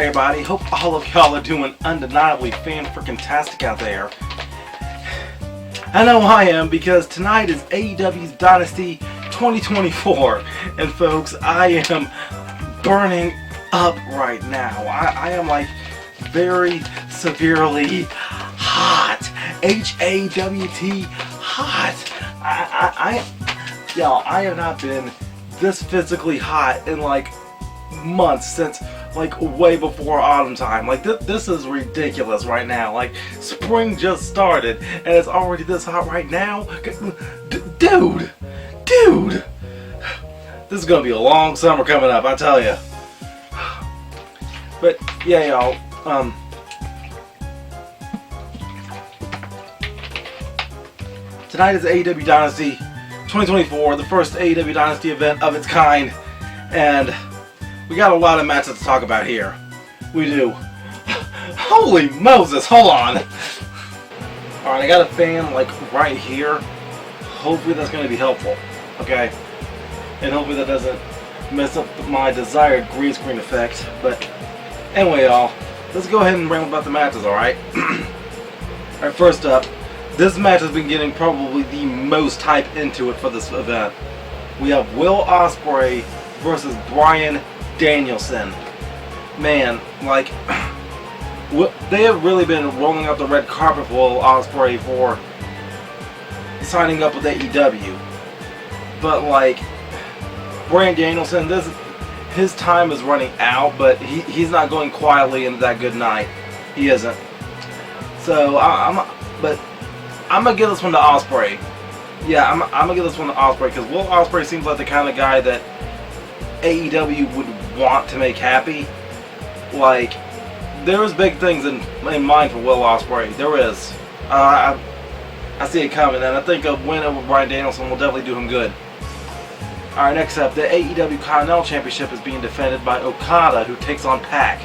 everybody? Hope all of y'all are doing undeniably fan-freaking-tastic out there. I know I am, because tonight is AEW Dynasty 2024, and folks, I am burning up right now. I am like very severely hot. H-A-W-T, hot. Y'all, I have not been this physically hot in like months, since like way before autumn time. Like this is ridiculous right now. Like spring just started and it's already this hot right now. Dude, this is gonna be a long summer coming up, I tell you. But yeah, y'all. Tonight is AEW Dynasty 2024, the first AEW Dynasty event of its kind, and we got a lot of matches to talk about here. We do. Holy Moses, hold on. Alright, I got a fan like right here. Hopefully that's going to be helpful. Okay? And hopefully that doesn't mess up my desired green screen effect. But anyway, y'all, let's go ahead and ramble about the matches, alright? Alright, first up, this match has been getting probably the most hype into it for this event. We have Will Ospreay versus Bryan Danielson. Man, like, they have really been rolling out the red carpet for Will Ospreay for signing up with AEW. But like, Bryan Danielson, his time is running out, but he's not going quietly into that good night. He isn't. So I'm gonna give this one to Ospreay. Yeah, I'm gonna give this one to Ospreay, because Will Ospreay seems like the kind of guy that AEW would want to make happy. Like, there's big things in mind for Will Ospreay. There is. I see it coming, and I think a win over Bryan Danielson will definitely do him good. Alright, next up, the AEW Continental Championship is being defended by Okada, who takes on Pac.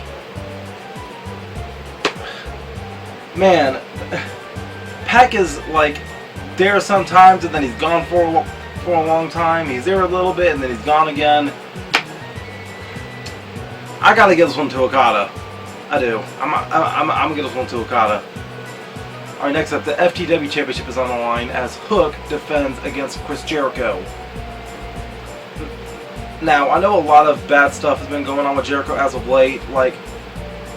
Man, Pac is like there sometimes, and then he's gone for a long time. He's there a little bit, and then he's gone again. I gotta give this one to Okada. I do. I'm gonna give this one to Okada. Alright, next up, the FTW Championship is on the line as Hook defends against Chris Jericho. Now, I know a lot of bad stuff has been going on with Jericho as of late, like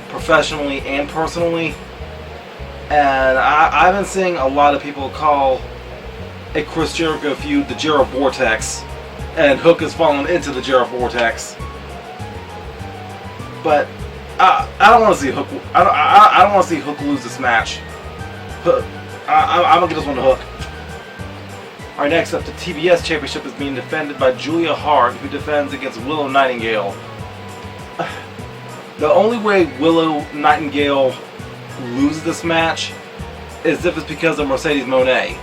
professionally and personally. And I've been seeing a lot of people call a Chris Jericho feud the Jericho Vortex, and Hook has fallen into the Jericho Vortex. But I don't want to see Hook. I don't want to see Hook lose this match. I'm gonna give this one to Hook. All right, next up, the TBS Championship is being defended by Julia Hart, who defends against Willow Nightingale. The only way Willow Nightingale loses this match is if it's because of Mercedes Moné.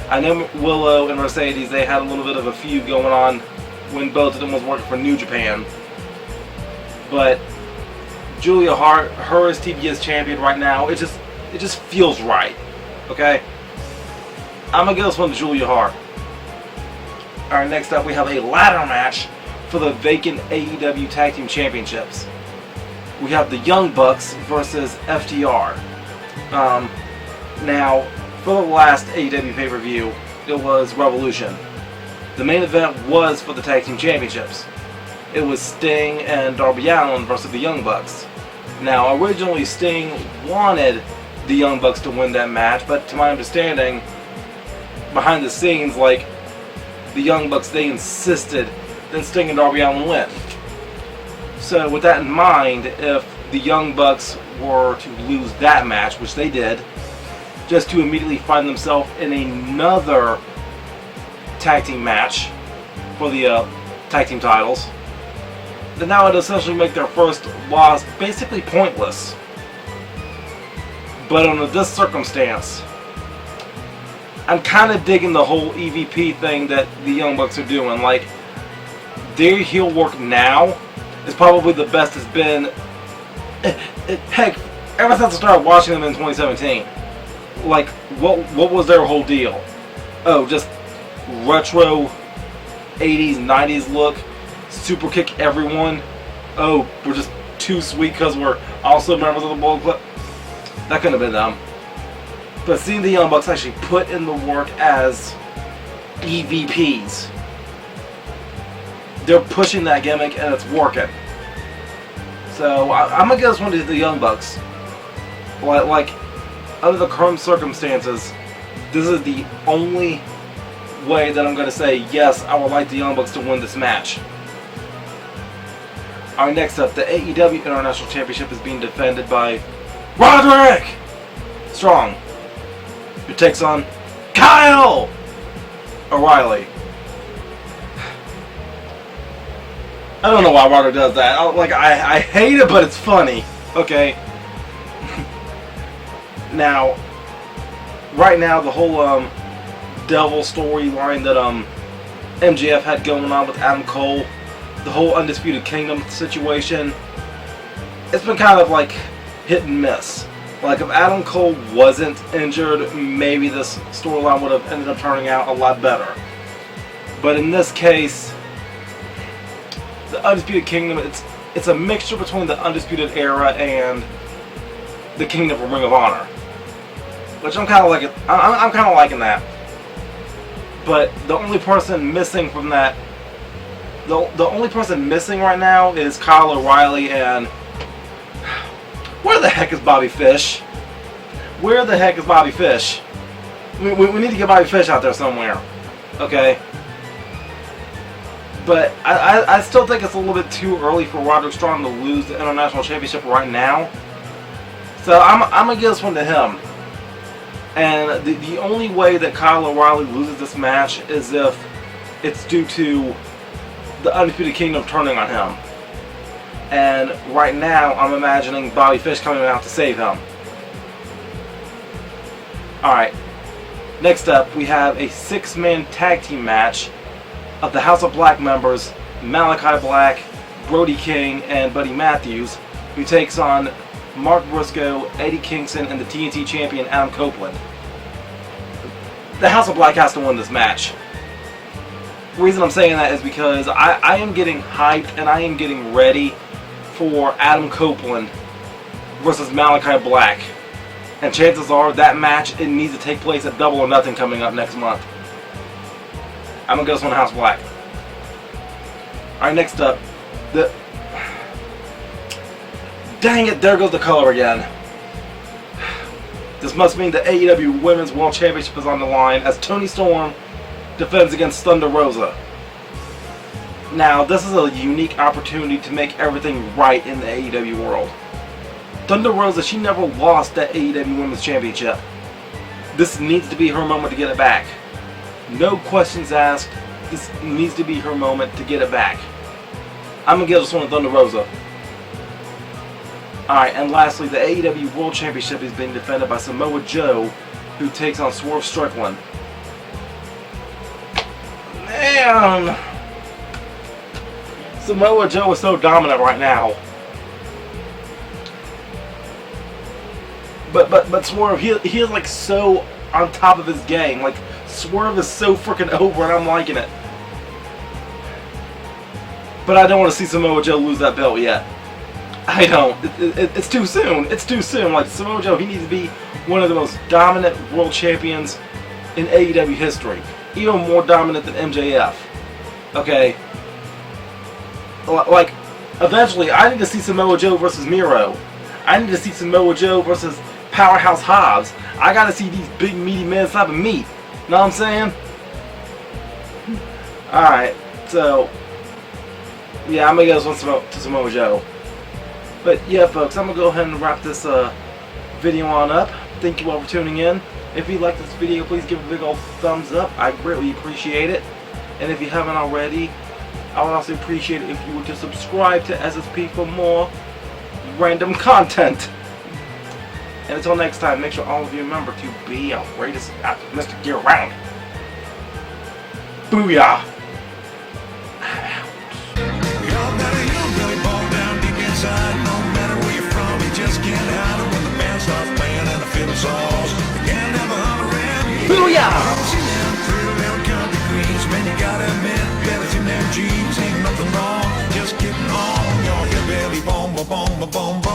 I know Willow and Mercedes, they had a little bit of a feud going on when both of them was working for New Japan. But Julia Hart, her as TBS champion right now, it just feels right. Okay? I'm gonna give this one to Julia Hart. Alright, next up we have a ladder match for the vacant AEW Tag Team Championships. We have the Young Bucks versus FTR. Now, for the last AEW pay-per-view, it was Revolution. The main event was for the Tag Team Championships. It was Sting and Darby Allin versus the Young Bucks. Now, originally Sting wanted the Young Bucks to win that match, but to my understanding, behind the scenes, like, the Young Bucks, they insisted that Sting and Darby Allin win. So with that in mind, if the Young Bucks were to lose that match, which they did, just to immediately find themselves in another tag team match for the tag team titles, then that would essentially make their first loss basically pointless. But under this circumstance, I'm kind of digging the whole EVP thing that the Young Bucks are doing. Like, their heel work now is probably the best it's been, heck, ever since I started watching them in 2017. Like, what was their whole deal? Oh, just retro 80s, 90s look, super kick everyone. Oh, we're just too sweet because we're also members of the Bullet Club. That couldn't have been them. But seeing the Young Bucks actually put in the work as EVPs, they're pushing that gimmick and it's working. So I'm gonna give this one to the Young Bucks. Like under the current circumstances, this is the only way that I'm gonna say yes, I would like the Young Bucks to win this match. Alright, next up, the AEW International Championship is being defended by Roderick Strong, who takes on Kyle O'Reilly. I don't know why Roderick does that. I hate it, but it's funny. Okay. Now, right now, the whole Devil storyline that MJF had going on with Adam Cole, the whole Undisputed Kingdom situation, it's been kind of like hit and miss. Like, if Adam Cole wasn't injured, maybe this storyline would have ended up turning out a lot better. But in this case, the Undisputed Kingdom, it's a mixture between the Undisputed Era and the Kingdom of Ring of Honor, which I'm kind of liking. I'm kind of liking that. But the only person missing from that, the only person missing right now is Kyle O'Reilly, and where the heck is Bobby Fish? Where the heck is Bobby Fish? We need to get Bobby Fish out there somewhere. Okay. But I still think it's a little bit too early for Roderick Strong to lose the International Championship right now. So I'm going to give this one to him. And the only way that Kyle O'Reilly loses this match is if it's due to the Undisputed Kingdom turning on him. And right now, I'm imagining Bobby Fish coming out to save him. Alright. Next up, we have a 6-man tag team match of the House of Black members, Malachi Black, Brody King, and Buddy Matthews, who takes on Mark Briscoe, Eddie Kingston, and the TNT champion, Adam Copeland. The House of Black has to win this match. The reason I'm saying that is because I am getting hyped and I am getting ready for Adam Copeland versus Malachi Black. And chances are that match, it needs to take place at Double or Nothing coming up next month. I'm going to go this one to House Black. Alright, next up. Dang it, there goes the color again. This must mean the AEW Women's World Championship is on the line as Toni Storm defends against Thunder Rosa. Now, this is a unique opportunity to make everything right in the AEW world. Thunder Rosa, she never lost that AEW Women's Championship. This needs to be her moment to get it back. No questions asked. This needs to be her moment to get it back. I'm going to give this one to Thunder Rosa. Alright, and lastly, the AEW World Championship is being defended by Samoa Joe, who takes on Swerve Strickland. Man! Samoa Joe is so dominant right now. But Swerve, he is like so on top of his game. Like, Swerve is so freaking over and I'm liking it. But I don't want to see Samoa Joe lose that belt yet. I don't. It's too soon. It's too soon. Like, Samoa Joe, he needs to be one of the most dominant world champions in AEW history. Even more dominant than MJF. Okay? Like, eventually, I need to see Samoa Joe versus Miro. I need to see Samoa Joe versus Powerhouse Hobbs. I gotta see these big meaty men slapping meat. Know what I'm saying? Alright, so yeah, I'm gonna go this one to Samoa Joe. But yeah, folks, I'm gonna go ahead and wrap this video on up. Thank you all for tuning in. If you like this video, please give it a big old thumbs up. I greatly appreciate it. And if you haven't already, I would also appreciate it if you were to subscribe to SSP for more random content. And until next time, make sure all of you remember to be outrageous, optimistic year round. Booyah! I'm out. We all got a young Billy ball down deep inside. No matter where you're from, you just can't hide it when the band starts playing and the fiddle saws. You can't have a holler around. Booyah! See them through them country queens. Man, you gotta admit, bellies in their jeans ain't nothing wrong. Just getting on your hillbilly bomb. boom, boom, boom.